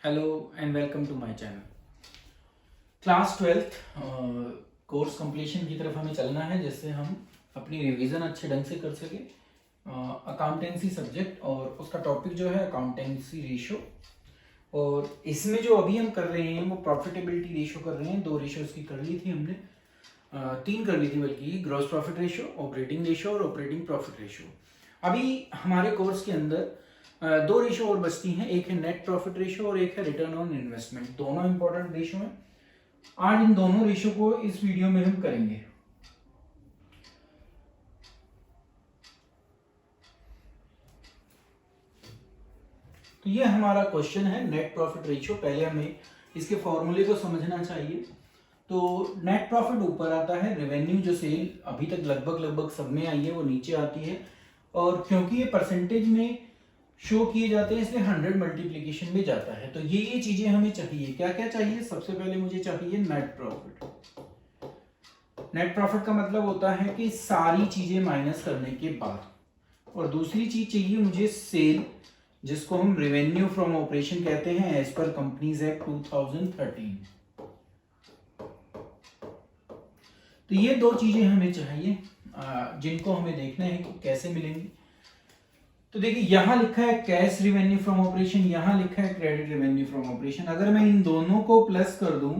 Hello and welcome to my channel. Class 12th course completion की तरफ हमें चलना है, जिससे हम अपनी रिवीजन अच्छे ढंग से कर सके। अकाउंटेंसी सब्जेक्ट और उसका टॉपिक जो है अकाउंटेंसी रेशो, और इसमें जो अभी हम कर रहे हैं वो प्रॉफिटेबिलिटी रेशो कर रहे हैं। 2 रेशो इसकी कर ली थी हमने, 3 कर ली थी बल्कि, gross profit ratio, operating ratio और ऑपरेटिंग प्रॉफिट रेशो। अभी हमारे कोर्स के अंदर 2 रेशो और बचती हैं, एक है नेट प्रॉफिट रेशो और एक है रिटर्न ऑन इन्वेस्टमेंट। दोनों इंपॉर्टेंट रेशो हैं। आज इन दोनों रेशो को इस वीडियो में हम करेंगे। तो ये हमारा क्वेश्चन है नेट प्रॉफिट रेशो। पहले हमें इसके फॉर्मूले को समझना चाहिए। तो नेट प्रॉफिट ऊपर आता है, रेवेन्यू जो सेल अभी तक लगभग सब में आई है वो नीचे आती है, और क्योंकि ये परसेंटेज में शो किए जाते हैं इसलिए 100 मल्टीप्लीकेशन में जाता है। तो ये चीजें हमें चाहिए। क्या क्या चाहिए? सबसे पहले मुझे चाहिए नेट प्रॉफिट। नेट प्रॉफिट का मतलब होता है कि सारी चीजें माइनस करने के बाद। और दूसरी चीज चाहिए मुझे सेल, जिसको हम रेवेन्यू फ्रॉम ऑपरेशन कहते हैं एज पर कंपनीज एक्ट 2013। तो ये 2 चीजें हमें चाहिए, जिनको हमें देखना है कि कैसे मिलेंगी। तो देखिए यहां लिखा है कैश रेवेन्यू फ्रॉम ऑपरेशन, यहां लिखा है क्रेडिट रेवेन्यू फ्रॉम ऑपरेशन। अगर मैं इन दोनों को प्लस कर दूं,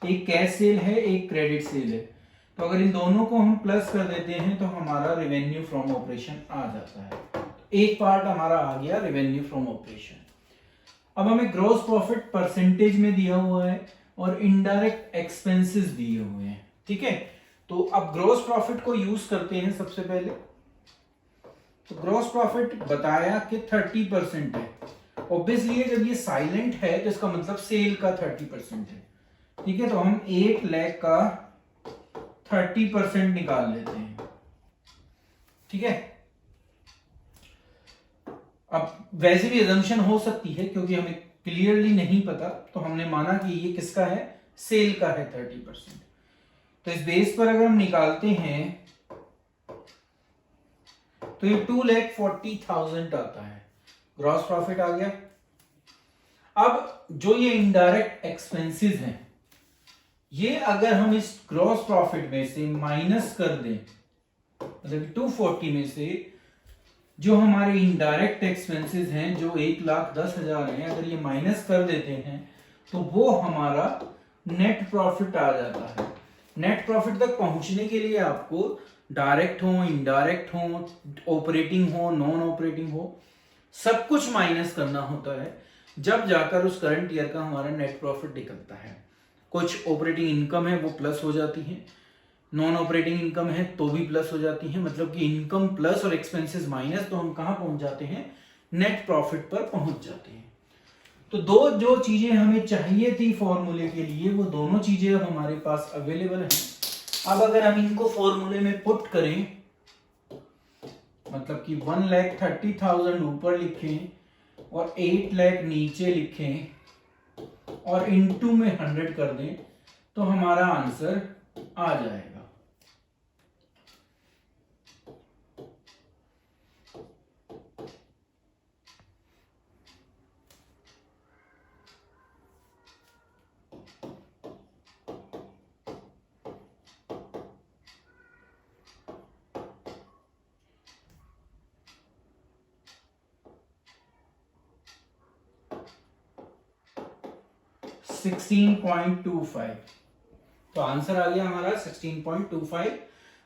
एक कैश सेल है एक क्रेडिट सेल है, तो अगर इन दोनों को हम प्लस कर देते हैं तो हमारा रेवेन्यू फ्रॉम ऑपरेशन आ जाता है। एक पार्ट हमारा आ गया रेवेन्यू फ्रॉम ऑपरेशन। अब हमें ग्रॉस प्रॉफिट परसेंटेज में दिया हुआ है और इनडायरेक्ट एक्सपेंसेस दिए हुए हैं, ठीक है। तो अब ग्रॉस प्रॉफिट को यूज करते हैं सबसे पहले। तो ग्रॉस प्रॉफिट बताया कि 30% है। ऑब्वियसली जब ये साइलेंट है तो इसका मतलब सेल का 30% है, ठीक है। तो हम 8 लाख का 30% निकाल लेते हैं, ठीक है। अब वैसे भी अजम्पशन हो सकती है क्योंकि हमें क्लियरली नहीं पता, तो हमने माना कि ये किसका है, सेल का है 30%। तो इस बेस पर अगर हम निकालते हैं तो ये 2,40,000 आता है, ग्रॉस प्रॉफिट आ गया। अब जो ये इनडायरेक्ट एक्सपेंसेस हैं, ये अगर हम इस ग्रॉस प्रॉफिट में से माइनस कर दें, मतलब 240 में से जो हमारे इनडायरेक्ट एक्सपेंसेस हैं जो 1,10,000 हैं, अगर ये माइनस कर देते हैं तो वो हमारा नेट प्रॉफिट आ जाता है। नेट प्रॉफिट तक पहुंचने के लिए आपको डायरेक्ट हो, इनडायरेक्ट हो, ऑपरेटिंग हो, नॉन ऑपरेटिंग हो, सब कुछ माइनस करना होता है, जब जाकर उस करंट ईयर का हमारा नेट प्रॉफिट निकलता है। कुछ ऑपरेटिंग इनकम है वो प्लस हो जाती है, नॉन ऑपरेटिंग इनकम है तो भी प्लस हो जाती है। मतलब कि इनकम प्लस और एक्सपेंसेस माइनस, तो हम कहां पहुंच जाते हैं, नेट प्रॉफिट पर पहुंच जाते हैं। तो 2 जो चीजें हमें चाहिए थी फॉर्मूले के लिए, वो दोनों चीजें अब हमारे पास अवेलेबल हैं। अब अगर हम इनको फॉर्मूले में पुट करें, मतलब कि 1,30,000 ऊपर लिखें और 8 लाख नीचे लिखें और इनटू में 100 कर दें, तो हमारा आंसर आ जाएगा। 16.25। तो आंसर आ गया हमारा 16.25।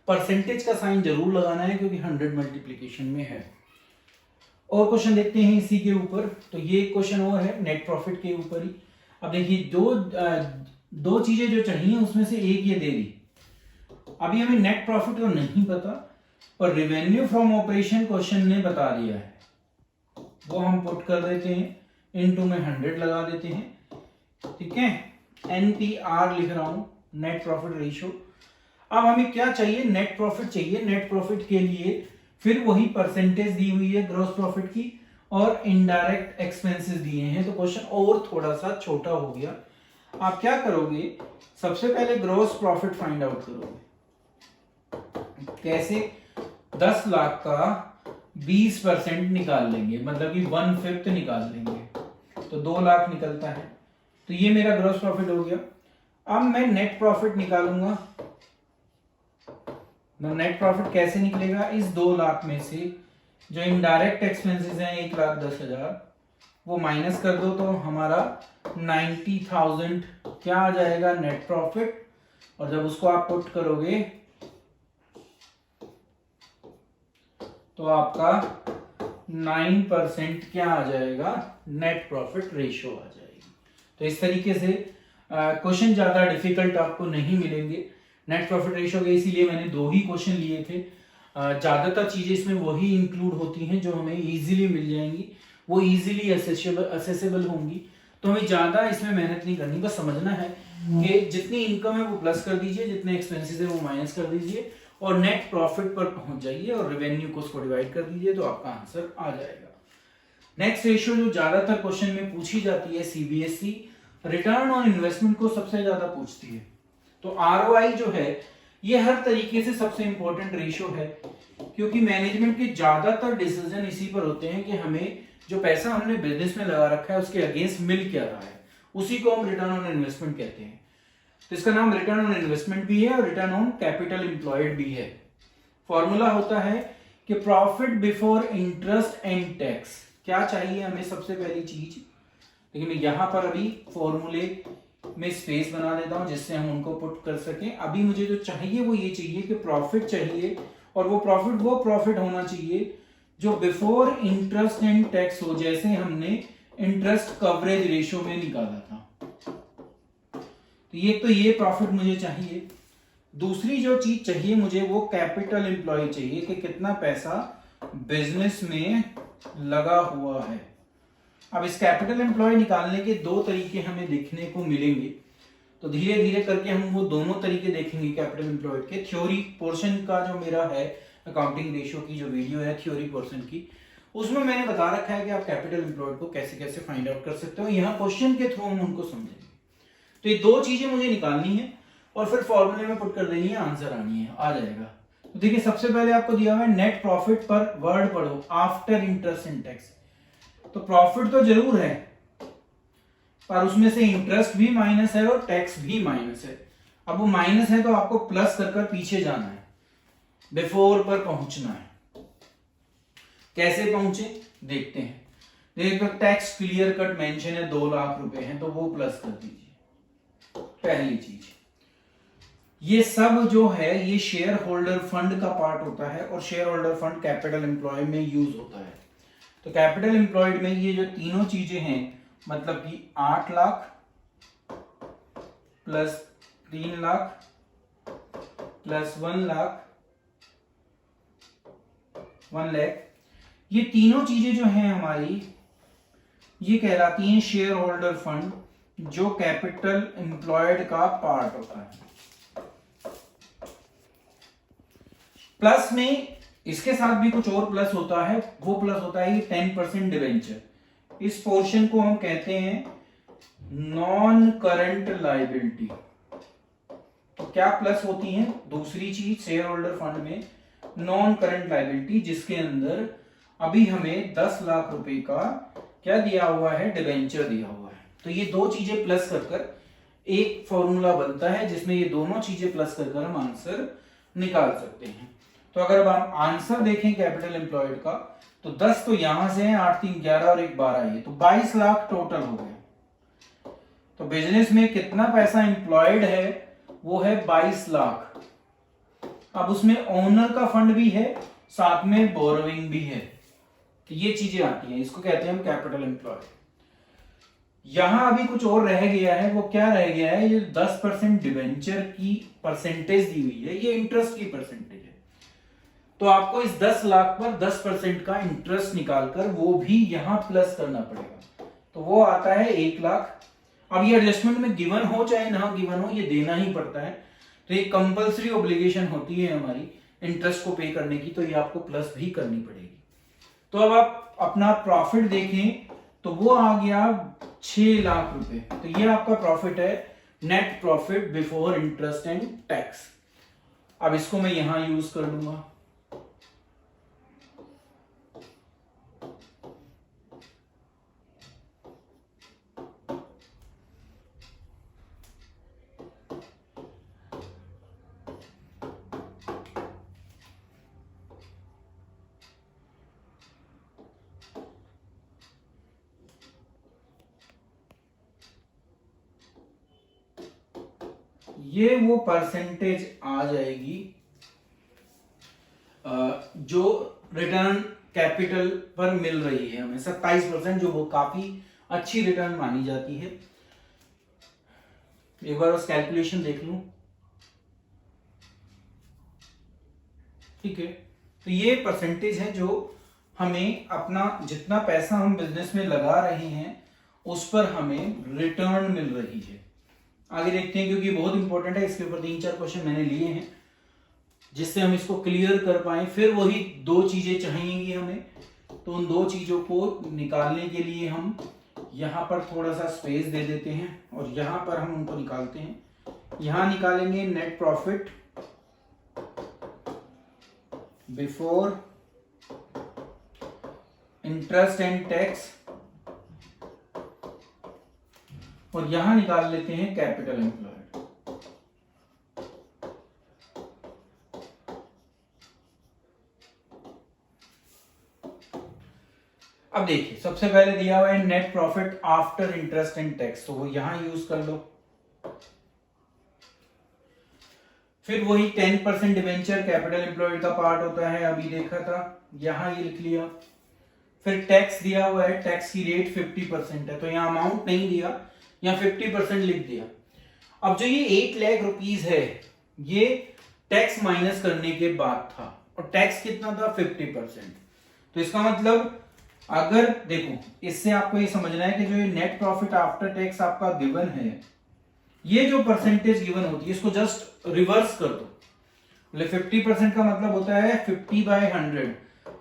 परसेंटेज का साइन जरूर लगाना है क्योंकि 100 मल्टीप्लीकेशन में है। और क्वेश्चन देखते हैं इसी के ऊपर। तो ये क्वेश्चन और है नेट प्रॉफिट के ऊपर ही। अब देखिए दो चीजें जो चाहिए उसमें से एक ये दे दी। अभी हमें नेट प्रॉफिट तो नहीं पता, पर रेवेन्यू फ्रॉम ऑपरेशन क्वेश्चन ने बता दिया है, वो हम पुट कर देते हैं, इनटू में 100 लगा देते हैं, ठीक है। NPR लिख रहा हूं, नेट प्रॉफिट रेशियो। अब हमें क्या चाहिए, नेट प्रॉफिट चाहिए। नेट प्रॉफिट के लिए फिर वही परसेंटेज दी हुई है ग्रॉस प्रॉफिट की, और इनडायरेक्ट एक्सपेंसेस दिए हैं। तो क्वेश्चन और थोड़ा सा छोटा हो गया। आप क्या करोगे, सबसे पहले ग्रॉस प्रॉफिट फाइंड आउट करोगे। कैसे? 10 लाख का 20% निकाल लेंगे, मतलब कि 1/5 निकाल लेंगे। तो 2 लाख निकलता है। तो ये मेरा ग्रॉस प्रॉफिट हो गया। अब मैं नेट प्रॉफिट निकालूंगा। नेट प्रॉफिट कैसे निकलेगा? इस 2 लाख में से जो इनडायरेक्ट एक्सपेंसेस हैं 1,10,000 वो माइनस कर दो, तो हमारा 90,000 क्या आ जाएगा? Net profit. और जब उसको आप पुट करोगे तो आपका 9% क्या आ जाएगा? नेट प्रॉफिट रेशियो आ जाएगी। तो इस तरीके से क्वेश्चन ज्यादा डिफिकल्ट आपको नहीं मिलेंगे नेट प्रॉफिट रेशियो के, इसीलिए मैंने 2 ही क्वेश्चन लिए थे। ज्यादातर चीजें इसमें वही इंक्लूड होती हैं जो हमें इजीली मिल जाएंगी, वो इजीली असेसेबल होंगी, तो हमें ज्यादा इसमें मेहनत नहीं करनी। बस समझना है कि जितनी इनकम है वो प्लस कर दीजिए, जितने एक्सपेंसेस है वो माइनस कर दीजिए और नेट प्रॉफिट पर पहुंच जाइए और रेवेन्यू को उसको डिवाइड कर दीजिए, तो आपका आंसर आ जाएगा। नेक्स्ट रेशियो जो ज्यादातर क्वेश्चन में पूछी जाती है, सीबीएसई रिटर्न ऑन इन्वेस्टमेंट को सबसे ज्यादा पूछती है। तो आरओआई जो है ये हर तरीके से सबसे इंपॉर्टेंट रेशियो है, क्योंकि मैनेजमेंट के ज्यादातर डिसीजन इसी पर होते हैं कि हमें जो पैसा हमने बिजनेस में लगा रखा है उसके अगेंस्ट मिल क्या रहा है, उसी को हम रिटर्न ऑन इन्वेस्टमेंट कहते हैं। तो इसका नाम रिटर्न ऑन इन्वेस्टमेंट भी है और रिटर्न ऑन कैपिटल एम्प्लॉयड भी है। फॉर्मूला होता है कि profit before interest and tax. क्या चाहिए हमें? सबसे पहली चीज, लेकिन मैं यहां पर अभी फॉर्मूले में स्पेस बना देता हूं जिससे हम उनको पुट कर सकें। अभी मुझे जो चाहिए वो ये चाहिए कि प्रॉफिट चाहिए, और वो प्रॉफिट होना चाहिए जो बिफोर इंटरेस्ट एंड टैक्स हो, जैसे हमने इंटरेस्ट कवरेज रेशियो में निकाला था। तो ये प्रॉफिट मुझे चाहिए। दूसरी जो चीज चाहिए मुझे वो कैपिटल एम्प्लॉय चाहिए कि कितना पैसा बिजनेस में लगा हुआ है। अब इस कैपिटल एम्प्लॉय निकालने के 2 तरीके हमें देखने को मिलेंगे, तो धीरे धीरे करके हम वो दोनों तरीके देखेंगे कैपिटल एम्प्लॉय के। थ्योरी पोर्शन का जो मेरा है अकाउंटिंग रेशियो की जो वीडियो है थ्योरी पोर्शन की, उसमें मैंने बता रखा है कि आप कैपिटल एम्प्लॉयड को कैसे कैसे फाइंड आउट कर सकते हो। यहाँ क्वेश्चन के थ्रू हम उनको समझेंगे। तो ये 2 चीजें मुझे निकालनी है और फिर फॉर्मूले में पुट कर देनी है, आंसर आनी है, आ जाएगा। तो देखिए सबसे पहले आपको दिया हुआ है नेट प्रॉफिट पर वर्ड पढ़ो आफ्टर इंटरेस्ट एंड टैक्स। तो प्रॉफिट तो जरूर है पर उसमें से इंटरेस्ट भी माइनस है और टैक्स भी माइनस है। अब वो माइनस है तो आपको प्लस कर कर पीछे जाना है, बिफोर पर पहुंचना है। कैसे पहुंचे देखते हैं। देखिए तो टैक्स क्लियर कट मेंशन है, 2 लाख रुपए हैं, तो वो प्लस कर दीजिए। पहली चीज, ये सब जो है ये शेयर होल्डर फंड का पार्ट होता है और share holder fund capital employ में यूज होता है। तो कैपिटल एम्प्लॉयड में ये जो तीनों चीजें हैं, मतलब कि 8 लाख प्लस 3 लाख प्लस 1 लाख 1 लाख, ये तीनों चीजें जो हैं हमारी ये कहलाती हैं शेयर होल्डर फंड, जो कैपिटल एम्प्लॉयड का पार्ट होता है। प्लस में इसके साथ भी कुछ और प्लस होता है, वो प्लस होता है ये 10% डिवेंचर। इस पोर्शन को हम कहते हैं नॉन करंट लायबिलिटी। तो क्या प्लस होती है? दूसरी चीज शेयर होल्डर फंड में नॉन करंट लायबिलिटी, जिसके अंदर अभी हमें 10 लाख रुपए का क्या दिया हुआ है? डिवेंचर दिया हुआ है। तो ये 2 चीजें प्लस कर एक फॉर्मूला बनता है जिसमें ये दोनों चीजें प्लस कर हम आंसर निकाल सकते हैं। तो अगर अब हम आंसर देखें कैपिटल एम्प्लॉयड का, तो 10 तो यहां से है, 8 3 11 और 1 12, ये तो 22 लाख टोटल हो गए। तो बिजनेस में कितना पैसा एम्प्लॉयड है? वो है 22 लाख। अब उसमें ओनर का फंड भी है, साथ में बोरोइंग भी है, तो ये चीजें आती हैं, इसको कहते हैं हम कैपिटल एम्प्लॉयड। यहां अभी कुछ और रह गया है, वो क्या रह गया है? ये 10% डिवेंचर की परसेंटेज दी हुई है, ये इंटरेस्ट की परसेंटेज है। तो आपको इस 10 लाख पर 10% का इंटरेस्ट निकालकर वो भी यहां प्लस करना पड़ेगा, तो वो आता है 1 लाख। अब ये एडजस्टमेंट में गिवन हो चाहे ना गिवन हो, ये देना ही पड़ता है। तो ये कंपल्सरी ऑब्लिगेशन होती है हमारी इंटरेस्ट को पे करने की, तो ये आपको प्लस भी करनी पड़ेगी। तो अब आप अपना प्रॉफिट देखें तो वो आ गया 6 लाख रुपए। तो ये आपका प्रॉफिट है, net profit before interest and tax. अब इसको मैं यहां यूज कर लूंगा। ये वो परसेंटेज आ जाएगी जो रिटर्न कैपिटल पर मिल रही है हमें, 27%, जो वो काफी अच्छी रिटर्न मानी जाती है। एक बार उस कैलकुलेशन देख लूं। ठीक है, तो ये परसेंटेज है जो हमें अपना जितना पैसा हम बिजनेस में लगा रहे हैं उस पर हमें रिटर्न मिल रही है। आगे देखते हैं, क्योंकि बहुत इंपॉर्टेंट है, इसके ऊपर 3-4 क्वेश्चन मैंने लिए हैं जिससे हम इसको क्लियर कर पाए। फिर वही 2 चीजें चाहिएंगी हमें, तो उन 2 चीजों को निकालने के लिए हम यहां पर थोड़ा सा स्पेस दे देते हैं और यहां पर हम उनको निकालते हैं। यहां निकालेंगे net profit before interest and tax, और यहां निकाल लेते हैं कैपिटल एम्प्लॉयड। अब देखिए, सबसे पहले दिया हुआ है net profit after interest and tax, तो वो यहां यूज कर लो। फिर वही 10% डिवेंचर कैपिटल एम्प्लॉयड का पार्ट होता है, अभी देखा था, यहां ये लिख लिया। फिर टैक्स दिया हुआ है, टैक्स की रेट 50% है, तो यहां अमाउंट नहीं दिया, यहां 50% लिख दिया। अब जो ये 8 लाख रुपीस है, ये टैक्स माइनस करने के बाद था, और टैक्स कितना था 50%। तो इसका मतलब अगर देखो, इससे आपको ये समझना है कि जो ये नेट प्रॉफिट आफ्टर टैक्स आपका गिवन है, ये जो परसेंटेज गिवन होती है इसको जस्ट रिवर्स कर दो। 50% का मतलब होता है 50/100,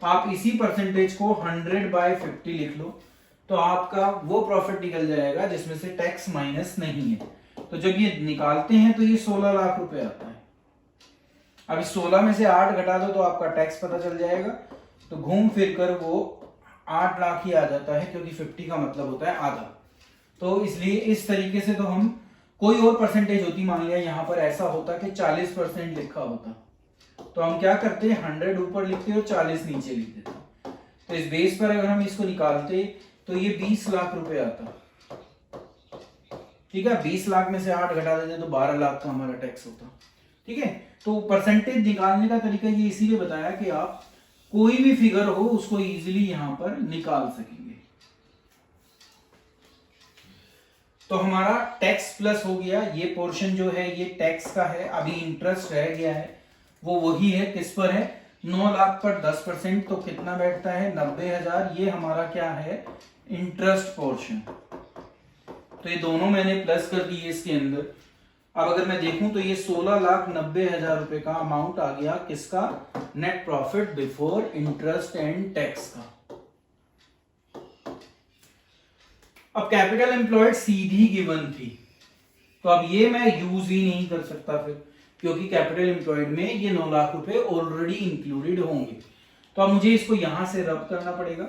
आप इसी परसेंटेज को 100/50 लिख लो, तो आपका वो प्रॉफिट निकल जाएगा जिसमें से टैक्स माइनस नहीं है। तो जब ये निकालते हैं तो ये 16 लाख रुपए आता है। अब इस 16 में से 8 घटा दो तो आपका टैक्स पता चल जाएगा, तो घूम फिर कर वो 8 लाख ही आ जाता है, क्योंकि 50 का मतलब होता है आधा। तो इसलिए इस तरीके से, तो हम कोई और परसेंटेज होती, मान लिया यहां पर ऐसा होता कि 40% लिखा होता, तो हम क्या करते हैं 100 ऊपर लिखते और 40 नीचे लिख देते। तो इस बेस पर अगर हम इसको निकालते तो ये 20 लाख रुपए आता। ठीक है, 20 लाख में से 8 घटा देते तो 12 लाख का हमारा टैक्स होता। ठीक है, तो परसेंटेज निकालने का तरीका ये इसीलिए बताया कि आप कोई भी फिगर हो उसको इजीली यहां पर निकाल सकेंगे। तो हमारा टैक्स प्लस हो गया, ये पोर्शन जो है ये टैक्स का है। अभी इंटरेस्ट रह गया है, वो वही है, किस पर है, 9 लाख पर 10%, तो कितना बैठता है 90,000। ये हमारा क्या है, इंटरेस्ट पोर्शन। तो ये दोनों मैंने प्लस कर दिए इसके अंदर। अब अगर मैं देखूं तो ये 16,90,000 रुपए का अमाउंट आ गया, किसका, net profit before interest and tax का। अब कैपिटल एम्प्लॉयड सीधी गिवन थी, तो अब ये मैं यूज ही नहीं कर सकता फिर, क्योंकि कैपिटल एम्प्लॉयड में ये 9 लाख रुपए ऑलरेडी इंक्लूडेड होंगे। तो अब मुझे इसको यहां से रब करना पड़ेगा,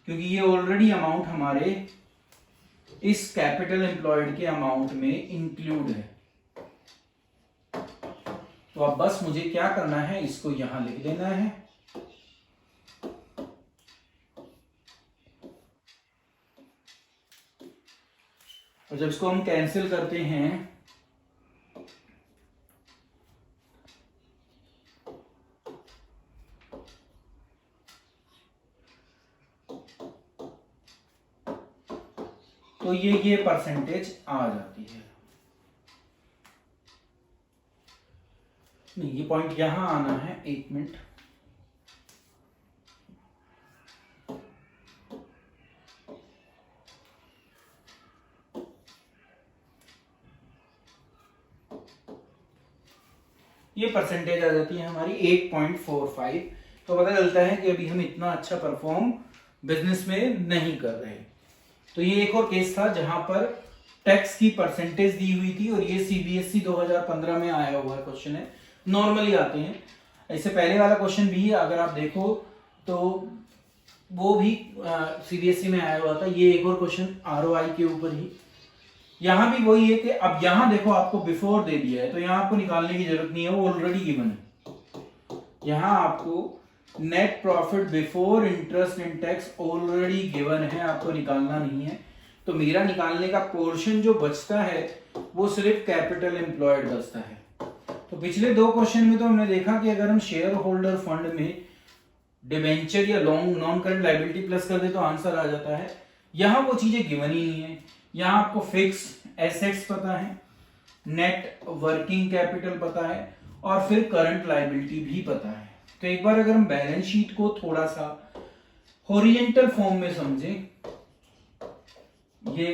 क्योंकि ये ऑलरेडी अमाउंट हमारे इस कैपिटल एम्प्लॉयड के अमाउंट में इंक्लूड है। तो अब बस मुझे क्या करना है, इसको यहां लिख देना है। और जब इसको हम कैंसिल करते हैं तो ये परसेंटेज आ जाती है। नहीं, ये पॉइंट यहां आना है, 1 मिनट। ये परसेंटेज आ जाती है हमारी 8.45। तो पता चलता है कि अभी हम इतना अच्छा परफॉर्म बिजनेस में नहीं कर रहे। तो ये एक और केस था जहां पर टैक्स की परसेंटेज दी हुई थी, और ये सीबीएसई 2015 में आया हुआ क्वेश्चन है, नॉर्मली आते हैं। इससे पहले वाला क्वेश्चन भी अगर आप देखो तो वो भी सीबीएसई में आया हुआ था। ये एक और क्वेश्चन आरओआई के ऊपर ही, यहां भी वही है कि अब यहां देखो आपको बिफोर दे दिया है, तो यहां आपको निकालने की जरूरत नहीं है, वो ऑलरेडी गिवन है। यहां आपको net profit before interest and tax already given है, आपको निकालना नहीं है। तो मेरा निकालने का पोर्शन जो बचता है वो सिर्फ कैपिटल एम्प्लॉयड बचता है। तो पिछले 2 क्वेश्चन में तो हमने देखा कि अगर हम शेयर होल्डर फंड में डिबेंचर या long non current liability plus कर दे तो आंसर आ जाता है। यहाँ वो चीजें गिवन ही नहीं है। यहाँ आपको फिक्स एसेट्स पता है, नेट वर्किंग कैपिटल पता है और फिर करंट लायबिलिटी भी पता है। तो एक बार अगर हम बैलेंस शीट को थोड़ा सा हॉरिजॉन्टल फॉर्म में समझें, ये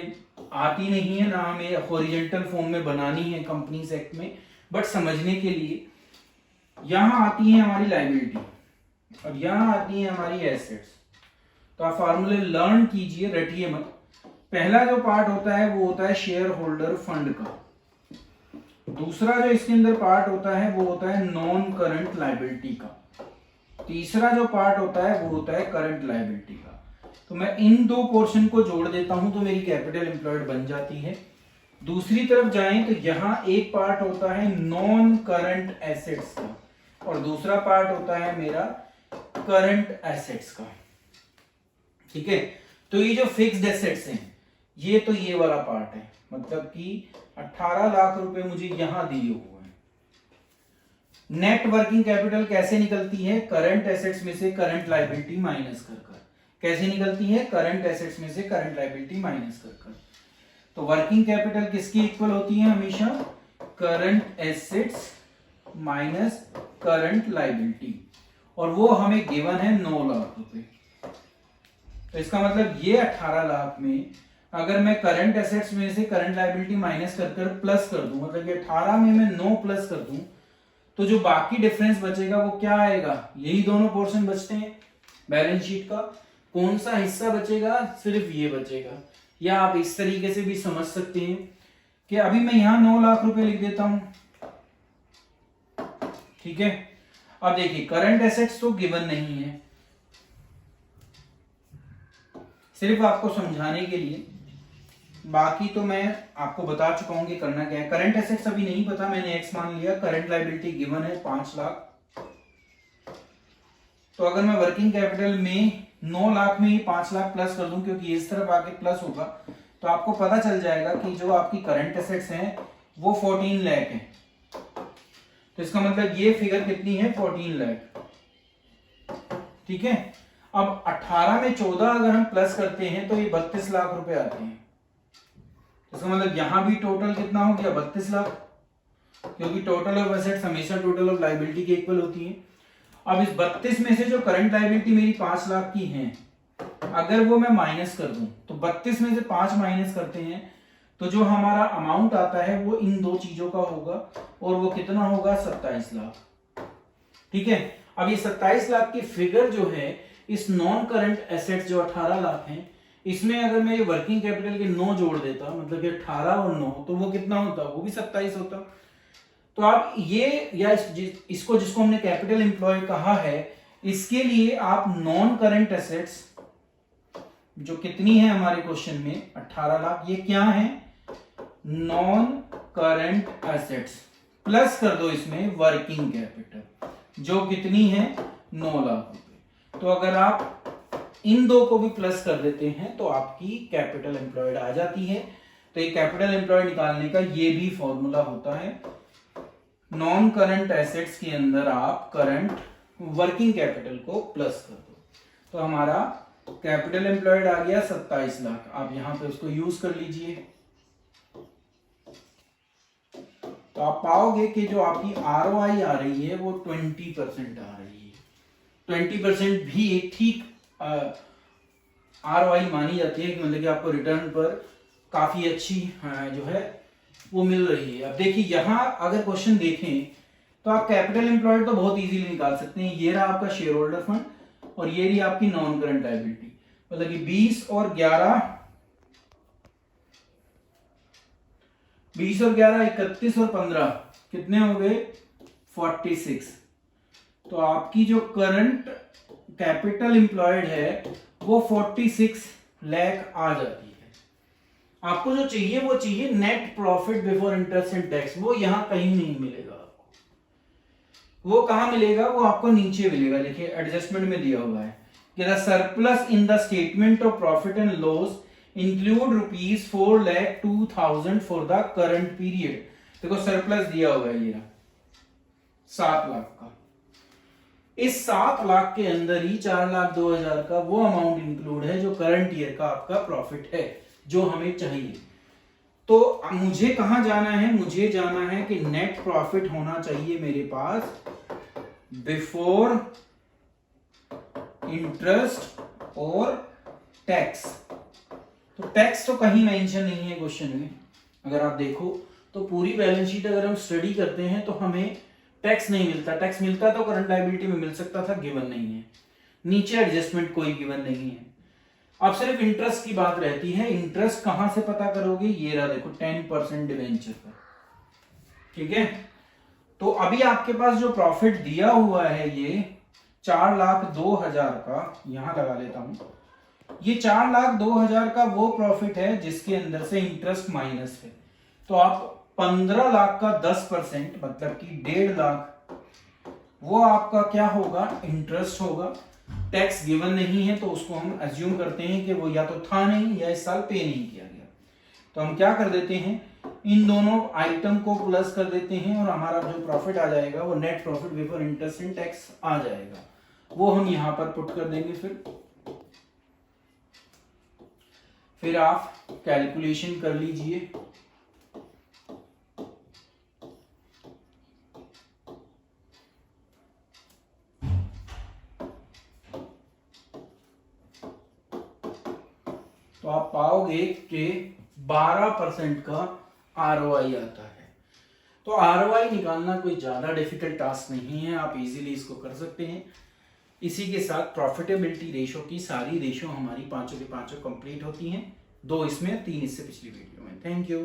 आती नहीं है ना हमें हॉरिजॉन्टल फॉर्म में बनानी है कंपनीज एक्ट में, बट समझने के लिए यहां आती है हमारी लायबिलिटी और यहां आती है हमारी एसेट्स। तो आप फार्मूले लर्न कीजिए, रटिए मत। पहला जो पार्ट होता है वो होता है शेयर होल्डर फंड का, दूसरा जो इसके अंदर पार्ट होता है वो होता है नॉन करंट लायबिलिटी का, तीसरा जो पार्ट होता है वो होता है करंट लायबिलिटी का। तो मैं इन 2 पोर्शन को जोड़ देता हूं तो मेरी कैपिटल एम्प्लॉयड बन जाती है। दूसरी तरफ जाएं तो यहां एक पार्ट होता है नॉन करंट एसेट्स का और दूसरा पार्ट होता है मेरा करंट एसेट्स का। ठीक है, तो ये जो फिक्स्ड एसेट्स हैं ये तो ये वाला पार्ट है, मतलब कि 18 लाख रुपए मुझे यहां दिए हुए हैं। नेट वर्किंग कैपिटल कैसे निकलती है? करंट एसेट्स में से करंट लायबिलिटी माइनस कर कर। कैसे निकलती है? करंट एसेट्स में से करंट लायबिलिटी माइनस कर कर। तो वर्किंग कैपिटल किसकी इक्वल होती है? हमेशा current assets minus current liability, और वो हमें गिवन है 9 लाख रुपए। तो इसका मतलब ये 18 लाख में अगर मैं करंट एसेट्स में से करंट लायबिलिटी माइनस कर कर प्लस कर दूं, मतलब ये 18 में मैं 9 प्लस कर दूं, तो जो बाकी डिफरेंस बचेगा वो क्या आएगा? यही दोनों पोर्शन बचते हैं बैलेंस शीट का। कौन सा हिस्सा बचेगा? सिर्फ ये बचेगा। या आप इस तरीके से भी समझ सकते हैं कि अभी मैं यहां 9 लाख रुपए लिख देता हूं। ठीक है, अब देखिए करंट एसेट्स तो गिवन नहीं है, सिर्फ आपको समझाने के लिए, बाकी तो मैं आपको बता चुका हूं कि करना क्या है। करंट एसेट्स अभी नहीं पता, मैंने एक्स मान लिया। करंट लायबिलिटी गिवन है 5 लाख। तो अगर मैं वर्किंग कैपिटल में 9 लाख में ही 5 लाख प्लस कर दूं, क्योंकि इस तरफ आके प्लस होगा, तो आपको पता चल जाएगा कि जो आपकी करंट एसेट्स हैं वो 14 लाख है। तो इसका मतलब ये फिगर कितनी है? 14 लाख। ठीक है, अब 18 में 14 अगर हम प्लस करते हैं तो ये 32 लाख रुपए आते हैं। इसका मतलब यहां भी टोटल कितना हो गया? 32 लाख, क्योंकि टोटल ऑफ एसेट्स हमेशा टोटल ऑफ लायबिलिटी के इक्वल होती है। अब इस 32 में से जो करंट लायबिलिटी मेरी 5 लाख की है, अगर वो मैं माइनस कर दूं, तो 32 में से 5 माइनस करते हैं तो जो हमारा अमाउंट आता है वो इन 2 चीजों का होगा, और वो कितना होगा? 27 लाख। ठीक है, अब ये 27 लाख की फिगर जो है इस नॉन करंट एसेट्स जो 18 लाख हैं, इसमें अगर मैं ये वर्किंग कैपिटल के 9 जोड़ देता, मतलब ये 18 और 9, तो वो कितना होता? वो भी 27 होता। तो आप ये या इसको जिसको हमने कैपिटल एम्प्लॉय कहा है, इसके लिए आप नॉन करंट एसेट्स जो कितनी है हमारे क्वेश्चन में 18 लाख, ये क्या है? नॉन करंट एसेट्स, प्लस कर दो इसमें वर्किंग कैपिटल जो कितनी है? 9 लाख रुपए। तो अगर आप इन 2 को भी प्लस कर देते हैं तो आपकी कैपिटल एम्प्लॉयड आ जाती है। तो ये कैपिटल एम्प्लॉयड निकालने का ये भी फॉर्मूला होता है। नॉन करंट एसेट्स के अंदर आप करंट वर्किंग कैपिटल को प्लस कर दो, तो हमारा कैपिटल एम्प्लॉयड आ गया 27 लाख। आप यहां पे उसको यूज कर लीजिए, तो आप पाओगे कि जो आपकी ROI आ रही है वो 20% आ रही है। 20% भी एक ठीक ROI मानी जाती है कि मतलब कि आपको रिटर्न पर काफी अच्छी जो है वो मिल रही है। अब देखिए यहां अगर क्वेश्चन देखें तो आप कैपिटल एम्प्लॉयड तो बहुत इजीली निकाल सकते हैं। ये रहा आपका शेयर होल्डर फंड और ये रही आपकी नॉन करंट लायबिलिटी, मतलब कि 20 और 11 31 और 15 कितने हो गए? 46। तो आपकी जो करंट कैपिटल एम्प्लॉयड है वो 46 लाख आ जाती है। आपको जो चाहिए वो चाहिए net profit before interest and tax, वो यहां कहीं नहीं मिलेगा आपको। वो कहां मिलेगा? वो आपको नीचे मिलेगा। देखिए एडजस्टमेंट में दिया हुआ है कि the surplus in the statement of profit and loss include ₹4,02,000 for the current period. देखो सरप्लस दिया हुआ है ये 7 लाख का। इस 7 लाख के अंदर ही 4,02,000 का वो अमाउंट इंक्लूड है जो करंट ईयर का आपका प्रॉफिट है, जो हमें चाहिए। तो मुझे कहां जाना है? मुझे जाना है कि नेट प्रॉफिट होना चाहिए मेरे पास बिफोर इंटरेस्ट और टैक्स। तो टैक्स तो कहीं मेंशन नहीं है क्वेश्चन में। अगर आप देखो तो पूरी बैलेंस शीट अगर हम स्टडी करते हैं तो हमें टैक्स नहीं मिलता। टैक्स मिलता तो करंट लायबिलिटी में मिल सकता था, गिवन नहीं है। नीचे एडजस्टमेंट कोई गिवन नहीं है। अब सिर्फ इंटरेस्ट की बात रहती है। इंटरेस्ट कहां से पता करोगे? ये रहा देखो 10% डिवेंचर पर, ठीक है। तो अभी आपके पास जो प्रॉफिट दिया हुआ है ये 4,02,000 का, यहां लगा लेता हूं। ये 4,02,000 का वो प्रॉफिट है जिसके अंदर से इंटरेस्ट माइनस है। तो आप 15 लाख का 10% मतलब कि 1.5 लाख, वो आपका क्या होगा? इंटरेस्ट होगा। टैक्स गिवन नहीं है तो उसको हम अज्यूम करते हैं कि वो या तो था नहीं या इस साल पे नहीं किया गया। तो हम क्या कर देते हैं, इन दोनों आइटम को प्लस कर देते हैं और हमारा जो प्रॉफिट आ जाएगा वो net profit before interest and tax आ जाएगा। वो हम यहां पर पुट कर देंगे। फिर आप कैलकुलेशन कर लीजिए। तो आप पाओगे कि 12% का ROI आता है। तो ROI निकालना कोई ज्यादा डिफिकल्ट टास्क नहीं है, आप इजीली इसको कर सकते हैं। इसी के साथ प्रॉफिटेबिलिटी रेशो की सारी रेशो हमारी पांचों की पांचों कंप्लीट होती हैं। 2 इसमें, 3 इससे पिछली वीडियो में। Thank you.